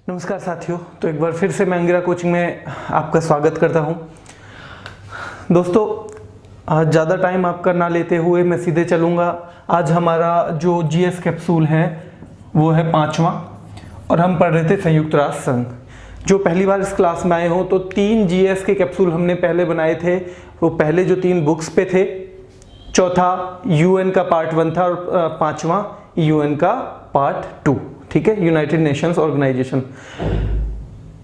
नमस्कार साथियों, तो एक बार फिर से मैं अंगिरा कोचिंग में आपका स्वागत करता हूं। दोस्तों, आज ज़्यादा टाइम आपका ना लेते हुए मैं सीधे चलूँगा। आज हमारा जो जीएस कैप्सूल है वो है 5वां और हम पढ़ रहे थे संयुक्त राष्ट्र संघ। जो पहली बार इस क्लास में आए हों तो 3 जीएस के कैप्सूल हमने पहले बनाए थे। वो पहले जो 3 बुक्स पे थे, चौथा यूएन का पार्ट 1 था और 5वां यूएन का पार्ट 2, ठीक है, यूनाइटेड नेशंस ऑर्गेनाइजेशन।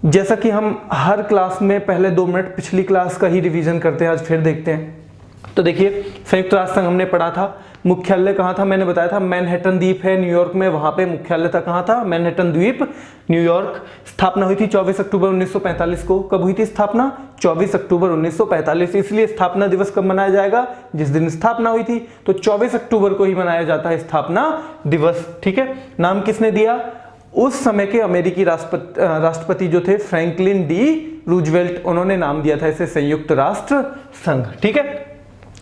जैसा कि हम हर क्लास में पहले 2 मिनट पिछली क्लास का ही रिवीजन करते हैं, आज फिर देखते हैं। तो देखिए, संयुक्त राष्ट्र संघ हमने पढ़ा था। मुख्यालय कहाँ था मैंने बताया था, मैनहट्टन द्वीप है न्यूयॉर्क में, वहां पे मुख्यालय था। कहाँ था? मैनहट्टन द्वीप, न्यूयॉर्क। स्थापना हुई थी 24 अक्टूबर 1945 को। कब हुई थी स्थापना? 24 अक्टूबर 1945। इसलिए स्थापना दिवस कब मनाया जाएगा? जिस दिन स्थापना हुई थी। तो 24 अक्टूबर को ही मनाया जाता है स्थापना दिवस, ठीक है। नाम किसने दिया? उस समय के अमेरिकी राष्ट्रपति जो थे फ्रैंकलिन डी रूजवेल्ट, उन्होंने नाम दिया था इसे संयुक्त राष्ट्र संघ, ठीक है।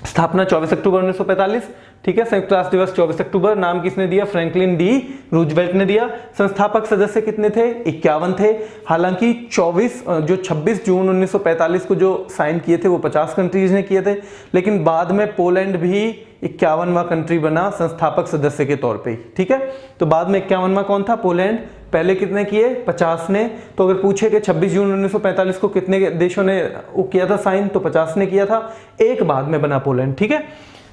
स्थापना 24 अक्टूबर 1945, ठीक है। संयुक्त राष्ट्र दिवस 24 अक्टूबर। नाम किसने दिया? फ्रैंकलिन डी रूजवेल्ट ने दिया। संस्थापक सदस्य कितने थे? 51 थे। हालांकि 26 जून 1945 को जो साइन किए थे वो 50 कंट्रीज ने किए थे, लेकिन बाद में पोलैंड भी 51वां कंट्री बना संस्थापक सदस्य के तौर पे, ठीक है। तो बाद में 51वां कौन था? पोलैंड। पहले कितने किए? 50 ने। तो अगर पूछे कि 26 जून 1945 को कितने देशों ने वो किया था साइन, तो 50 ने किया था, एक बाद में बना पोलैंड, ठीक है।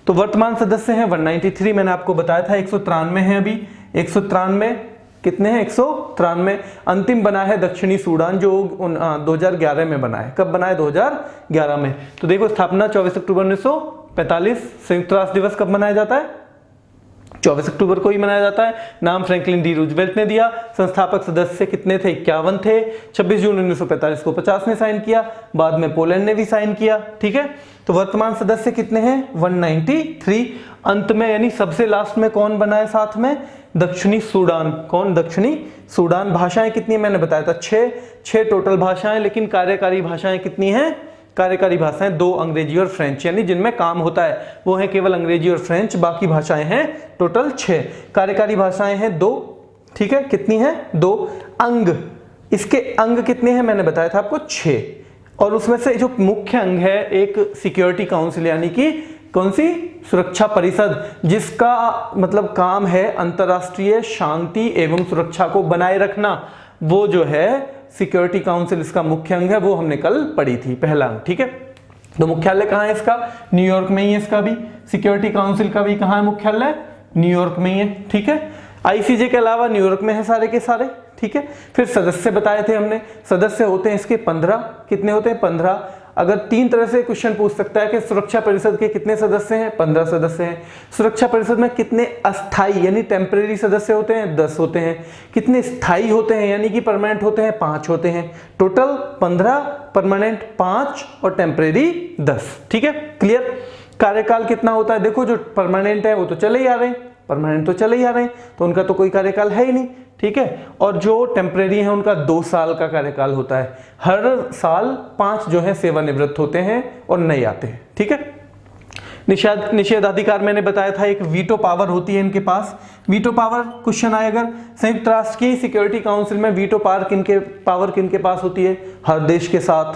तो वर्तमान सदस्य हैं 193, मैंने आपको बताया था। 193 है अभी, 193 कितने हैं? 193। अंतिम बना है दक्षिणी सूडान, जो 2011 में बना है। कब बना है? 2011 में। तो देखो, स्थापना 24 अक्टूबर 1945। संयुक्त राष्ट्र दिवस कब मनाया जाता है? 24 अक्टूबर को ही मनाया जाता है। नाम फ्रैंकलिन डी रूजवेल्ट ने दिया। संस्थापक सदस्य कितने थे? 51 थे। 26 जून 1945 को 50 ने साइन किया, बाद में पोलैंड ने भी साइन किया, ठीक है। तो वर्तमान सदस्य कितने हैं? 193। अंत में यानी सबसे लास्ट में कौन बना है साथ में? दक्षिणी सूडान। कौन? दक्षिणी सूडान। भाषाएं कितनी है मैंने बताया था? 6 टोटल भाषाएं, लेकिन कार्यकारी भाषाएं कितनी हैं? कार्यकारी भाषाएं 2, अंग्रेजी और फ्रेंच, यानी जिनमें काम होता है वो है केवल अंग्रेजी और फ्रेंच। बाकी भाषाएं हैं टोटल 6। कार्यकारी भाषाएं हैं 2, ठीक है। कितनी हैं? 2। अंग, इसके अंग कितने हैं मैंने बताया था आपको? 6। और उसमें से जो मुख्य अंग है एक सिक्योरिटी काउंसिल, यानी कि कौन सी? सुरक्षा परिषद, जिसका मतलब काम है अंतरराष्ट्रीय शांति एवं सुरक्षा को बनाए रखना। वो जो है सिक्योरिटी काउंसिल, इसका मुख्य अंग है। वो हमने कल पढ़ी थी, पहला अंग, ठीक है। तो मुख्यालय कहाँ है इसका? न्यूयॉर्क में ही है इसका भी। सिक्योरिटी काउंसिल का भी कहाँ है मुख्यालय? न्यूयॉर्क में ही है, ठीक है। आईसीजे के अलावा न्यूयॉर्क में है सारे के सारे, ठीक है। फिर सदस्य बताए थे हमने, सदस्य होते हैं इसके 15। कितने होते हैं? 15। अगर 3 तरह से क्वेश्चन पूछ सकता है कि सुरक्षा परिषद के कितने सदस्य हैं? 15 सदस्य हैं। सुरक्षा परिषद में कितने अस्थायी यानी टेम्परेरी सदस्य होते हैं? 10 होते हैं। कितने स्थायी होते हैं यानी कि परमानेंट होते हैं? 5 होते हैं। टोटल 15, परमानेंट 5 और टेम्परेरी 10, ठीक है। क्लियर? कार्यकाल कितना होता है? देखो, जो परमानेंट है वो तो चले ही आ रहे हैं, परमानेंट तो चले ही आ रहे हैं, तो उनका तो कोई कार्यकाल है ही नहीं, ठीक है। और जो टेम्परेरी है उनका 2 साल का कार्यकाल होता है। हर साल 5 जो है सेवानिवृत्त होते हैं और नए आते हैं, ठीक है। निषेधाधिकार मैंने बताया था, एक वीटो पावर होती है इनके पास। वीटो पावर क्वेश्चन आए अगर, संयुक्त राष्ट्र की सिक्योरिटी काउंसिल में वीटो पावर किनके पास होती है? हर देश के साथ।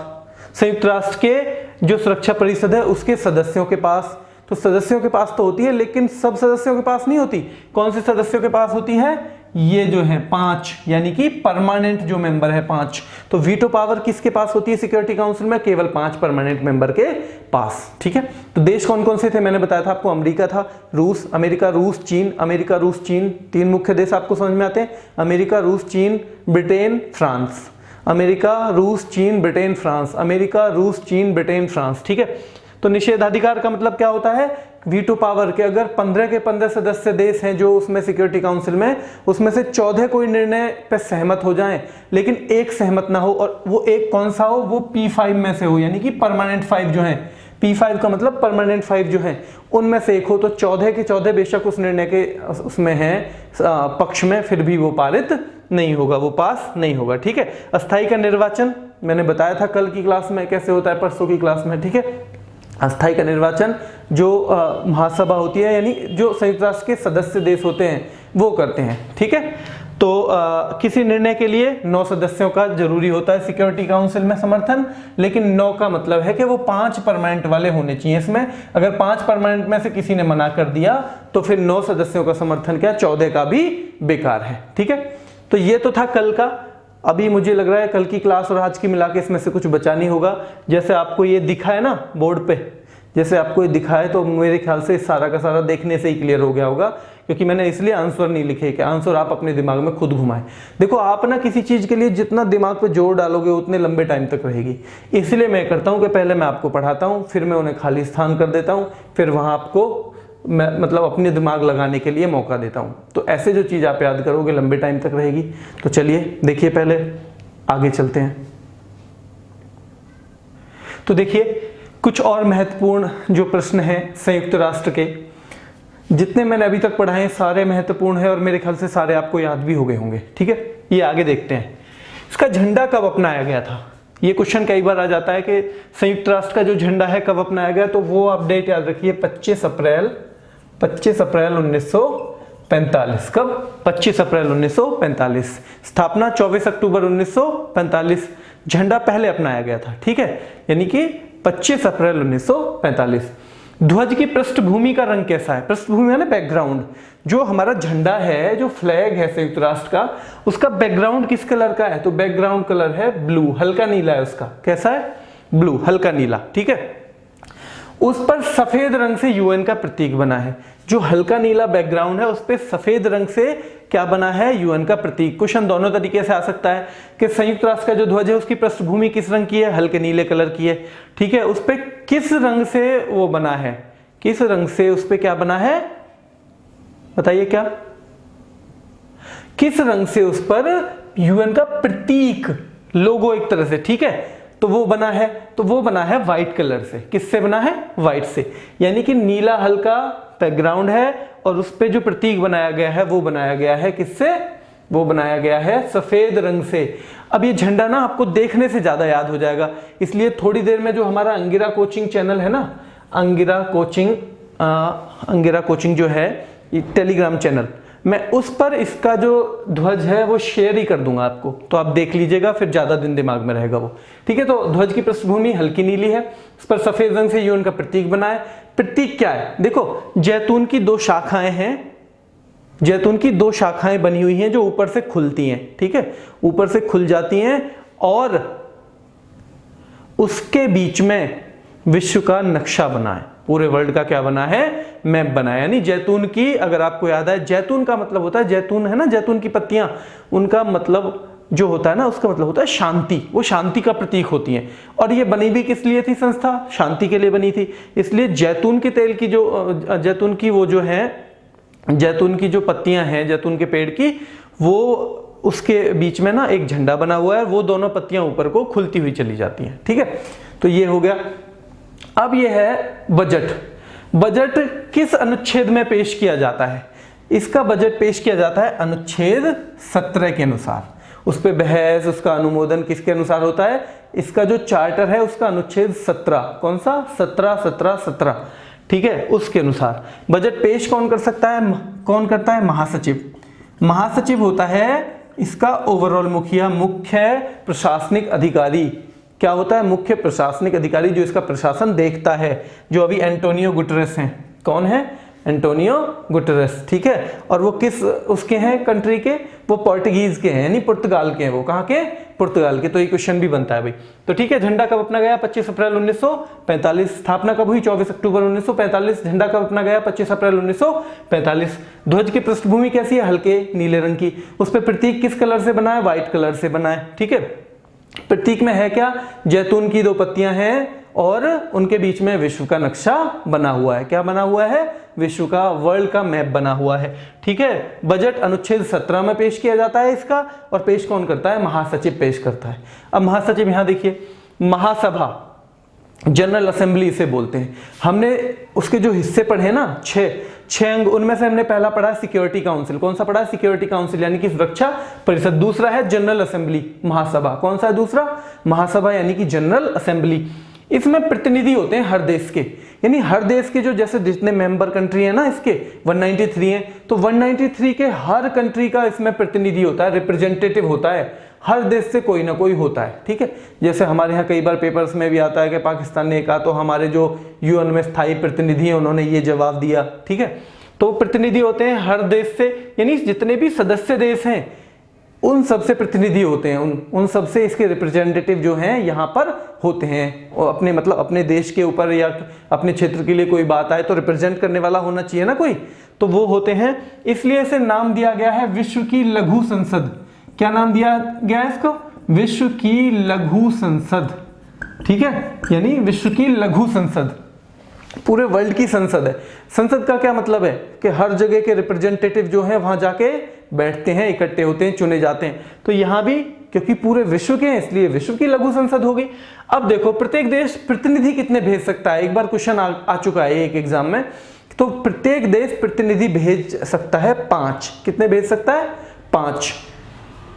संयुक्त राष्ट्र के जो सुरक्षा परिषद है उसके सदस्यों के पास। तो सदस्यों के पास तो होती है, लेकिन सब सदस्यों के पास नहीं होती। कौन से सदस्यों के पास होती है? ये जो है 5, यानी कि परमानेंट जो मेंबर है 5। तो वीटो पावर किसके पास होती है सिक्योरिटी काउंसिल में? केवल 5 परमानेंट मेंबर के पास, ठीक है। तो देश कौन कौन से थे मैंने बताया था आपको? अमेरिका था, रूस, अमेरिका, रूस, चीन, अमेरिका, रूस, चीन। 3 मुख्य देश आपको समझ में आते हैं, अमेरिका, रूस, चीन, ब्रिटेन, फ्रांस। अमेरिका, रूस, चीन, ब्रिटेन, फ्रांस। अमेरिका, रूस, चीन, ब्रिटेन, फ्रांस, ठीक है। तो निषेधाधिकार का मतलब क्या होता है? वीटो पावर के अगर 15 के 15 सदस्य देश हैं जो उसमें सिक्योरिटी काउंसिल में, उसमें से 14 कोई निर्णय पे सहमत हो जाएं, लेकिन एक सहमत ना हो, और वो एक कौन सा हो? वो P5 में से हो, यानी कि परमानेंट 5 जो है। P5 का मतलब परमानेंट 5 जो है उनमें से एक हो। तो 14 के 14 बेशक उस निर्णय के उसमें है पक्ष में, फिर भी वो पारित नहीं होगा, वो पास नहीं होगा, ठीक है। अस्थायी का निर्वाचन मैंने बताया था कल की क्लास में कैसे होता है, परसों की क्लास में, ठीक है। अस्थायी का निर्वाचन जो महासभा होती है, यानी जो संयुक्त राष्ट्र के सदस्य देश होते हैं वो करते हैं, ठीक है। तो किसी निर्णय के लिए 9 सदस्यों का जरूरी होता है सिक्योरिटी काउंसिल में समर्थन, लेकिन 9 का मतलब है कि वो 5 परमानेंट वाले होने चाहिए इसमें। अगर 5 परमानेंट में से किसी ने मना कर दिया तो फिर 9 सदस्यों का समर्थन क्या, 14 का भी बेकार है। ठीक है, तो ये तो था कल का। अभी मुझे लग रहा है कल की क्लास और आज की मिला के इसमें से कुछ बचा नहीं होगा। जैसे आपको ये दिखा है ना बोर्ड पे, जैसे आपको ये दिखा है, तो मेरे ख्याल से सारा का सारा देखने से ही क्लियर हो गया होगा, क्योंकि मैंने इसलिए आंसर नहीं लिखे कि आंसर आप अपने दिमाग में खुद घुमाएं। देखो आप ना किसी चीज़ के लिए जितना दिमाग पे जोर डालोगे उतने लंबे टाइम तक रहेगी। इसलिए मैं करता हूँ कि पहले मैं आपको पढ़ाता हूँ, फिर मैं उन्हें खाली स्थान कर देता हूँ, फिर वहाँ आपको मैं मतलब अपने दिमाग लगाने के लिए मौका देता हूँ। तो ऐसे जो चीज़ आप याद करोगे लंबे टाइम तक रहेगी। तो चलिए देखिए, पहले आगे चलते हैं। तो देखिए कुछ और महत्वपूर्ण जो प्रश्न हैं संयुक्त राष्ट्र के, जितने मैंने अभी तक पढ़ाए सारे महत्वपूर्ण हैं और मेरे ख्याल से सारे आपको याद भी हो गए होंगे। ठीक है, ये आगे देखते हैं। इसका झंडा कब अपनाया गया था, ये क्वेश्चन कई बार आ जाता है कि संयुक्त राष्ट्र का जो झंडा है कब अपनाया गया, तो वो आप डेट याद रखिए 25 अप्रैल 1945। कब? 25 अप्रैल 1945। स्थापना 24 अक्टूबर 1945। झंडा पहले अपनाया गया था। ठीक है, यानी कि 25 अप्रैल 1945। ध्वज की पृष्ठभूमि का रंग कैसा है? पृष्ठभूमि है ना बैकग्राउंड। जो हमारा झंडा है, जो फ्लैग है संयुक्त राष्ट्र का, उसका बैकग्राउंड किस कलर का है? तो बैकग्राउंड कलर है ब्लू, हल्का नीला है उसका। कैसा है? ब्लू, हल्का नीला। ठीक है, उस पर सफेद रंग से यूएन का प्रतीक बना है। जो हल्का नीला बैकग्राउंड है उस पर सफेद रंग से क्या बना है? यूएन का प्रतीक। क्वेश्चन दोनों तरीके से आ सकता है कि संयुक्त राष्ट्र का जो ध्वज है उसकी पृष्ठभूमि किस रंग की है? हल्के नीले कलर की है। ठीक है, उस पर किस रंग से वो बना है? किस रंग से उस पर क्या बना है? बताइए क्या? किस रंग से उस पर यूएन का प्रतीक, लोगो एक तरह से। ठीक है, तो वो बना है, तो वो बना है व्हाइट कलर से। किससे बना है? व्हाइट से। यानी कि नीला हल्का बैकग्राउंड है और उस पे जो प्रतीक बनाया गया है वो बनाया गया है किससे? वो बनाया गया है सफेद रंग से। अब ये झंडा ना आपको देखने से ज्यादा याद हो जाएगा, इसलिए थोड़ी देर में जो हमारा अंगिरा कोचिंग चैनल है ना, अंगिरा कोचिंग जो है ये टेलीग्राम चैनल, मैं उस पर इसका जो ध्वज है वो शेयर ही कर दूंगा आपको, तो आप देख लीजिएगा, फिर ज्यादा दिन दिमाग में रहेगा वो। ठीक है, तो ध्वज की पृष्ठभूमि हल्की नीली है, उस पर सफेद रंग से यूएन का प्रतीक बना है। प्रतीक क्या है? देखो जैतून की 2 शाखाएं हैं, जैतून की 2 शाखाएं बनी हुई हैं जो ऊपर से खुलती हैं। ठीक है, ऊपर से खुल जाती हैं और उसके बीच में विश्व का नक्शा बना है, पूरे वर्ल्ड का क्या बना है? मैप बना है। यानी जैतून की, अगर आपको याद है, जैतून का मतलब होता है, जैतून है ना, जैतून की पत्तियां, उनका मतलब जो होता है ना, उसका मतलब होता है शांति। वो शांति का प्रतीक होती हैं। और ये बनी भी किस लिए थी संस्था? शांति के लिए बनी थी। इसलिए जैतून के तेल की जो जैतून की वो जो है, जैतून की जो पत्तियां हैं जैतून के पेड़ की, वो उसके बीच में ना एक झंडा बना हुआ है, वो दोनों पत्तियां ऊपर को खुलती हुई चली जाती हैं। ठीक है, तो ये हो गया। अब ये है बजट। बजट किस अनुच्छेद में पेश किया जाता है? इसका बजट पेश किया जाता है अनुच्छेद 17 के अनुसार। उस पे बहस, उसका अनुमोदन किसके अनुसार होता है? इसका जो चार्टर है उसका अनुच्छेद 17, कौन सा? 17। ठीक है, उसके अनुसार बजट पेश कौन कर सकता है? कौन करता है? महासचिव। महासचिव होता है इसका ओवरऑल मुखिया, मुख्य प्रशासनिक अधिकारी। क्या होता है? मुख्य प्रशासनिक अधिकारी, जो इसका प्रशासन देखता है, जो अभी एंटोनियो गुटेरेस हैं। कौन है? Antonio Guterres. ठीक है, और वो किस उसके हैं कंट्री के? वो पोर्टुगीज के हैं, यानी पुर्तगाल के हैं। वो कहाँ के? पुर्तगाल के। तो ये क्वेश्चन भी बनता है भाई। तो ठीक है, झंडा कब अपना गया? 25 अप्रैल 1945। स्थापना कब हुई? 24 अक्टूबर 1945। झंडा कब अपना गया? 25 अप्रैल 1945। ध्वज की पृष्ठभूमि कैसी है? हल्के नीले रंग की। उस पर प्रतीक किस कलर से बना है? व्हाइट कलर से बना है। ठीक है, प्रतीक में है क्या? जैतून की 2 पत्तियां हैं और उनके बीच में विश्व का नक्शा बना हुआ है। क्या बना हुआ है? विश्व का, वर्ल्ड का मैप बना हुआ है। ठीक है, बजट अनुच्छेद 17 में पेश किया जाता है इसका, और पेश कौन करता है? महासचिव पेश करता है। अब महासचिव यहां देखिए, महासभा, जनरल असेंबली इसे बोलते हैं। हमने उसके जो हिस्से पढ़े ना, 6 अंग, उनमें से हमने पहला पढ़ा सिक्योरिटी काउंसिल। कौन सा पढ़ा? सिक्योरिटी काउंसिल, यानी कि सुरक्षा परिषद। दूसरा है जनरल असेंबली, महासभा। कौन सा है दूसरा? महासभा, यानी कि जनरल असेंबली। इसमें प्रतिनिधि होते हैं हर देश के, यानी हर देश के जो जैसे जितने मेंबर कंट्री है ना इसके 193 हैं, तो 193 के हर कंट्री का इसमें प्रतिनिधि होता है, रिप्रेजेंटेटिव होता है, हर देश से कोई ना कोई होता है। ठीक है, जैसे हमारे यहाँ कई बार पेपर्स में भी आता है कि पाकिस्तान ने कहा, तो हमारे जो यूएन में स्थायी प्रतिनिधि हैं उन्होंने ये जवाब दिया। ठीक है, तो प्रतिनिधि होते हैं हर देश से, यानी जितने भी सदस्य देश हैं उन सबसे प्रतिनिधि होते हैं, उन सबसे इसके रिप्रेजेंटेटिव जो हैं यहाँ पर होते हैं। और अपने मतलब अपने देश के ऊपर या अपने क्षेत्र के लिए कोई बात आए तो रिप्रेजेंट करने वाला होना चाहिए ना कोई, तो वो होते हैं। इसलिए इसे नाम दिया गया है विश्व की लघु संसद। क्या नाम दिया गया है इसको? विश्व की लघु संसद। ठीक है, यानी विश्व की लघु संसद, पूरे वर्ल्ड की संसद है। संसद का क्या मतलब है कि हर जगह के रिप्रेजेंटेटिव जो हैं वहां जाके बैठते हैं, इकट्ठे होते हैं, चुने जाते हैं। तो यहां भी क्योंकि पूरे विश्व के हैं इसलिए विश्व की लघु संसद होगी। अब देखो प्रत्येक देश प्रतिनिधि कितने भेज सकता है, एक बार क्वेश्चन आ चुका है एक एग्जाम में, तो प्रत्येक देश प्रतिनिधि भेज सकता है 5। कितने भेज सकता है?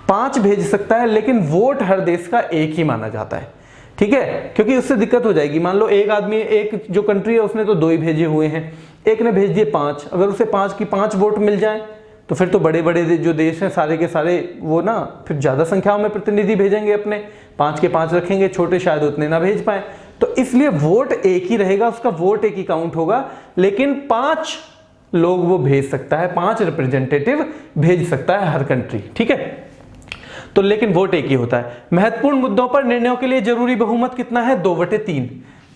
5 भेज सकता है, लेकिन वोट हर देश का एक ही माना जाता है। ठीक है, क्योंकि उससे दिक्कत हो जाएगी। मान लो एक आदमी, एक जो कंट्री है उसने तो 2 ही भेजे हुए हैं, एक ने भेज दिए 5, अगर उसे 5 की 5 वोट मिल जाए तो फिर तो बड़े बड़े जो देश हैं सारे के सारे वो ना फिर ज्यादा संख्याओं में प्रतिनिधि भेजेंगे, अपने 5 के 5 रखेंगे, छोटे शायद उतने ना भेज पाए। तो इसलिए वोट एक ही रहेगा, उसका वोट एक ही काउंट होगा, लेकिन 5 लोग वो भेज सकता है, 5 रिप्रेजेंटेटिव भेज सकता है हर कंट्री। ठीक है, तो लेकिन वोट एक ही होता है। महत्वपूर्ण मुद्दों पर निर्णयों के लिए जरूरी बहुमत कितना है? 2/3।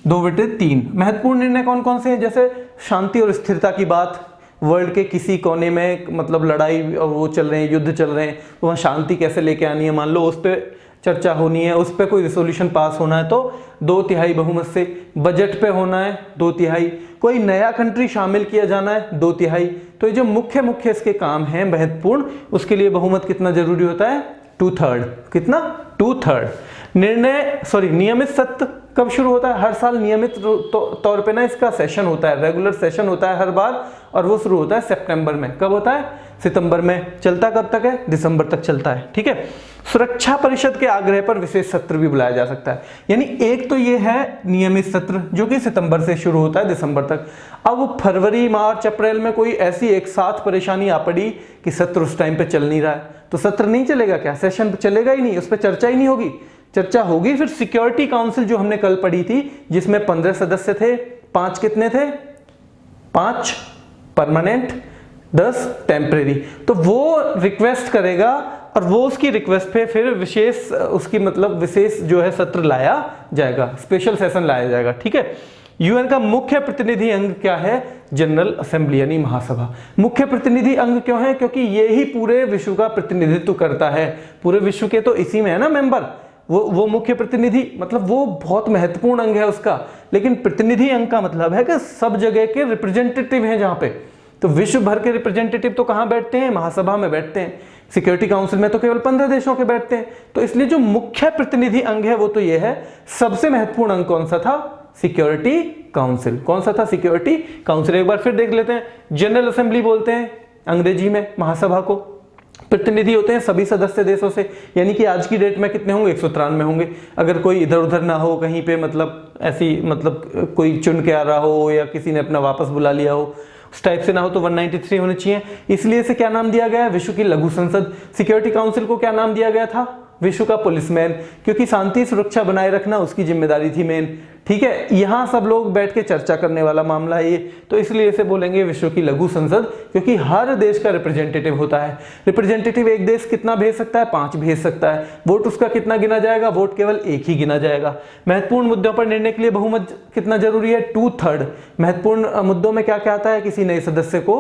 2/3 महत्वपूर्ण निर्णय कौन कौन से हैं? जैसे शांति और स्थिरता की बात, वर्ल्ड के किसी कोने में मतलब लड़ाई वो चल रहे हैं, युद्ध चल रहे हैं, तो वहाँ शांति कैसे लेके आनी है, मान लो उस पर चर्चा होनी है, उस पर कोई रिसोल्यूशन पास होना है तो 2/3 बहुमत से। बजट पे होना है 2/3, कोई नया कंट्री शामिल किया जाना है 2/3। तो ये जो मुख्य इसके काम हैं महत्वपूर्ण, उसके लिए बहुमत कितना जरूरी होता है? 2/3। कितना? 2/3। नियमित सत्र कब शुरू होता है? हर साल नियमित तौर पे ना इसका सेशन होता है, रेगुलर सेशन होता है हर बार, और वो शुरू होता है सितंबर में। कब होता है? सितंबर में। चलता कब तक है? दिसंबर तक चलता है। ठीक है, सुरक्षा परिषद के आग्रह पर विशेष सत्र भी बुलाया जा सकता है। यानी एक तो ये है नियमित सत्र जो कि सितंबर से शुरू होता है दिसंबर तक। अब फरवरी, मार्च, अप्रैल में कोई ऐसी एक साथ परेशानी आ पड़ी कि सत्र उस टाइम पे चल नहीं रहा है, तो सत्र नहीं चलेगा क्या? सेशन चलेगा ही नहीं, उस पर चर्चा ही नहीं होगी। चर्चा होगी फिर सिक्योरिटी काउंसिल जो हमने कल पढ़ी थी, जिसमें 15 सदस्य थे, 5 कितने थे? 5 परमानेंट, 10 टेम्परेरी। तो वो रिक्वेस्ट करेगा और वो उसकी रिक्वेस्ट पे फिर विशेष उसकी मतलब विशेष जो है सत्र लाया जाएगा, स्पेशल सेशन लाया जाएगा। ठीक है, यूएन का मुख्य प्रतिनिधि अंग क्या है? जनरल असेंबली यानी महासभा। मुख्य प्रतिनिधि अंग क्यों है? क्योंकि ये ही पूरे विश्व का प्रतिनिधित्व करता है, पूरे विश्व के तो इसी में है ना मेंबर, वो मुख्य प्रतिनिधि मतलब वो बहुत महत्वपूर्ण अंग है उसका। लेकिन प्रतिनिधि अंग का मतलब है कि सब जगह के रिप्रेजेंटेटिव हैं जहां पे, तो विश्व भर के रिप्रेजेंटेटिव तो कहां बैठते हैं? महासभा में बैठते हैं। सिक्योरिटी काउंसिल में तो केवल 15 देशों के बैठते हैं। तो इसलिए जो मुख्य प्रतिनिधि अंग है वो तो ये है। सबसे महत्वपूर्ण अंग कौन सा था? Security council. कौन सा था? Security council. एक बार फिर देख लेते हैं। जनरल असेंबली बोलते हैं अंग्रेजी में महासभा को। प्रतिनिधि होते हैं सभी सदस्य देशों से, यानी कि आज की डेट में कितने होंगे? 193 होंगे। अगर कोई इधर उधर ना हो कहीं पे, मतलब ऐसी मतलब कोई चुन के आ रहा हो या किसी ने अपना वापस बुला लिया हो, उस टाइप से ना हो, तो 193 होने चाहिए। इसलिए इसे क्या नाम दिया गया है? विश्व की लघु संसद। सिक्योरिटी काउंसिल को क्या नाम दिया गया था? विश्व का पुलिसमैन, क्योंकि शांति सुरक्षा बनाए रखना उसकी जिम्मेदारी थी मेन। ठीक है, यहाँ सब लोग बैठ के चर्चा करने वाला मामला है ये, तो इसलिए इसे बोलेंगे विश्व की लघु संसद, क्योंकि हर देश का रिप्रेजेंटेटिव होता है। रिप्रेजेंटेटिव एक देश कितना भेज सकता है? 5 भेज सकता है। वोट उसका कितना गिना जाएगा? वोट केवल एक ही गिना जाएगा। महत्वपूर्ण मुद्दों पर निर्णय के लिए बहुमत कितना जरूरी है? 2/3। महत्वपूर्ण मुद्दों में क्या क्या आता है? किसी नए सदस्य को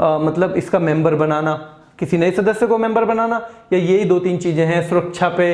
मतलब इसका मेंबर बनाना, किसी नए सदस्य को मेंबर बनाना, या यही 2-3 चीजें हैं। सुरक्षा पे,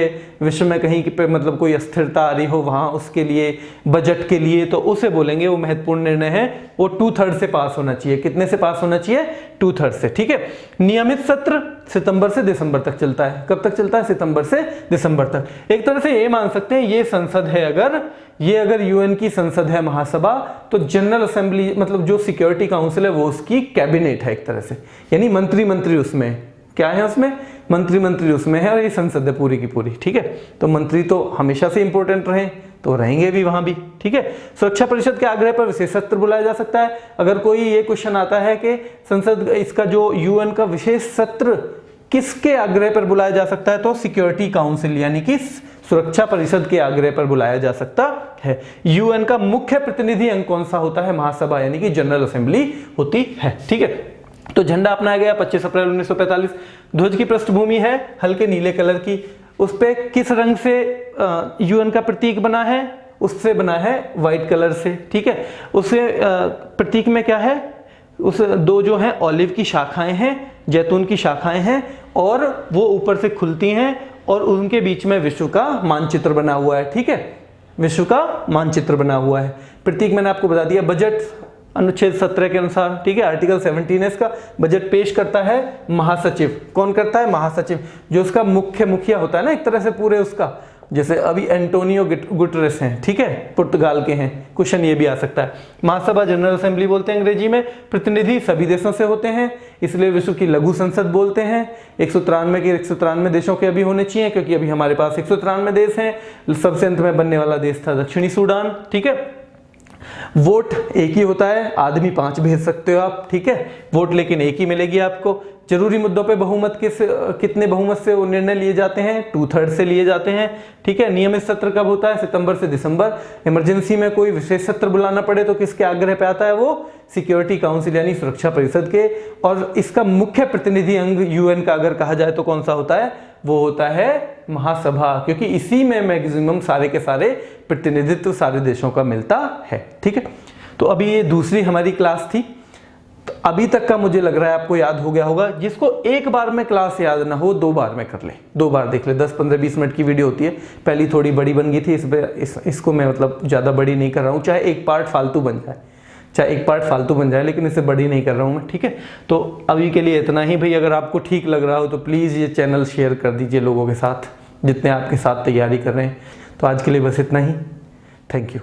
विश्व में कहीं पे मतलब कोई अस्थिरता आ रही हो वहां, उसके लिए, बजट के लिए, तो उसे बोलेंगे वो महत्वपूर्ण निर्णय है। वो 2/3 से पास होना चाहिए। कितने से पास होना चाहिए? 2/3 से। ठीक है, नियमित सत्र सितंबर से दिसंबर तक चलता है। कब तक चलता है? सितंबर से दिसंबर तक। एक तरह से ये मान सकते हैं ये संसद है, अगर यूएन की संसद है महासभा, तो जनरल असेंबली मतलब जो सिक्योरिटी काउंसिल है वो उसकी कैबिनेट है एक तरह से, यानी मंत्री उसमें क्या है? उसमें मंत्री उसमें है, और ये संसद है पूरी की पूरी। ठीक है, तो मंत्री तो हमेशा से इंपॉर्टेंट रहे, तो रहेंगे भी वहां भी, ठीक है। सुरक्षा परिषद के आग्रह पर विशेष सत्र बुलाया जा सकता है। अगर कोई ये क्वेश्चन आता है कि संसद इसका जो यूएन का विशेष सत्र किसके आग्रह पर बुलाया जा सकता है, तो सिक्योरिटी काउंसिल यानी कि सुरक्षा परिषद के आग्रह पर बुलाया जा सकता है। यूएन का मुख्य प्रतिनिधि अंग कौन सा होता है, महासभा यानी कि जनरल असेंबली होती है, ठीक है। तो झंडा अपनाया गया 25 अप्रैल 1945। ध्वज की पृष्ठभूमि है हल्के नीले कलर की, उस पे किस रंग से यूएन का प्रतीक बना है, उससे बना है व्हाइट कलर से, ठीक है। उससे प्रतीक में क्या है, उस दो जो है ऑलिव की शाखाएं हैं, जैतून की शाखाएं हैं और वो ऊपर से खुलती हैं और उनके बीच में विश्व का मानचित्र बना हुआ है, ठीक है, विश्व का मानचित्र बना हुआ है। प्रतीक मैंने आपको बता दिया, बजट अनुच्छेद 17 के अनुसार, ठीक है, आर्टिकल 17 इसका बजट पेश करता है महासचिव। कौन करता है, महासचिव, जो उसका मुखिया होता है ना एक तरह से पूरे उसका, जैसे अभी एंटोनियो गुटरेस हैं, ठीक है, पुर्तगाल के हैं, क्वेश्चन ये भी आ सकता है। महासभा जनरल असेंबली बोलते हैं अंग्रेजी में, प्रतिनिधि सभी देशों से होते हैं, इसलिए विश्व की लघु संसद बोलते हैं। 193 के 193 देशों के अभी होने चाहिए, क्योंकि अभी हमारे पास 193 देश हैं। सबसे अंत में बनने वाला देश था दक्षिणी सूडान, ठीक है। वोट एक ही होता है, आदमी 5 भेज सकते हो आप, ठीक है, वोट लेकिन एक ही मिलेगी आपको। जरूरी मुद्दों पे बहुमत कितने बहुमत से वो निर्णय लिए जाते हैं, 2/3 से लिए जाते हैं, ठीक है। नियमित सत्र कब होता है, सितंबर से दिसंबर। इमरजेंसी में कोई विशेष सत्र बुलाना पड़े तो किसके आग्रह पे आता है, वो सिक्योरिटी काउंसिल यानी सुरक्षा परिषद के। और इसका मुख्य प्रतिनिधि अंग यूएन का अगर कहा जाए तो कौन सा होता है, वो होता है महासभा, क्योंकि इसी में मैक्सिमम सारे के सारे प्रतिनिधित्व सारे देशों का मिलता है, ठीक है। तो अभी ये दूसरी हमारी क्लास थी। तो अभी तक का मुझे लग रहा है आपको याद हो गया होगा। जिसको एक बार में क्लास याद ना हो 2 बार में कर ले, 2 बार देख ले। 10-15-20 मिनट की वीडियो होती है, पहली थोड़ी बड़ी बन गई थी, इसको मैं मतलब ज़्यादा बड़ी नहीं कर रहा हूँ, चाहे एक पार्ट फालतू बन जाए, लेकिन इसे बड़ी नहीं कर रहा हूँ मैं, ठीक है। तो अभी के लिए इतना ही भाई। अगर आपको ठीक लग रहा हो तो प्लीज़ ये चैनल शेयर कर दीजिए लोगों के साथ जितने आपके साथ तैयारी कर रहे हैं। तो आज के लिए बस इतना ही, थैंक यू।